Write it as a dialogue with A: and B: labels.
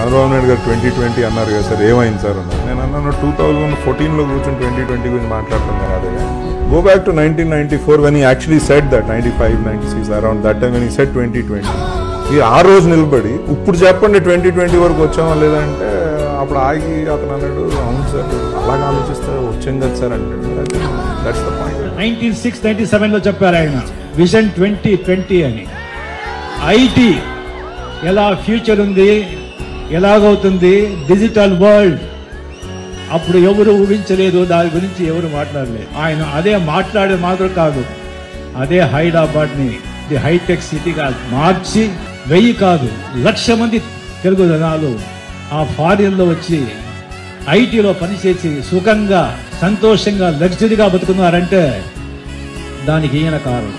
A: చంద్రబాబు నాయుడు గారు 2020 అన్నారు కదా సార్, ఏమైంది సార్ అన్నారు. నేను అన్నాను 2014లో కూర్చొని 2020 గురించి మాట్లాడుతున్నాను. అదే go back to 1994 when he actually said that 95, 96 around that time when he said 2020. ఈ ఆ రోజు నిలబడి ఇప్పుడు చెప్పండి 2020 వరకు వచ్చామా లేదంటే అప్పుడు ఆగి అతను అన్నాడు అవును సార్ అలాగే ఆలోచిస్తే వచ్చాం కదా సార్ అంటాడు. That's the point.
B: 96-97లో చెప్పారు ఆయన విజన్ 2020 అని. ఐటీ ఎలా ఫ్యూచర్ ఉంది, ఎలాగవుతుంది, డిజిటల్ వరల్డ్ అప్పుడు ఎవరు ఊహించలేదు, దాని గురించి ఎవరు మాట్లాడలేదు. ఆయన అదే మాట్లాడే మాత్రం కాదు, అదే హైదరాబాద్ని ది హైటెక్ సిటీగా మార్చి 1000 కాదు 1,00,000 మంది తెలుగు జనాలు ఆ ఫారిన్లో వచ్చి ఐటీలో పనిచేసి సుఖంగా సంతోషంగా లగ్జరీగా బతుకున్నారంటే దానికి ఈయన కారణం.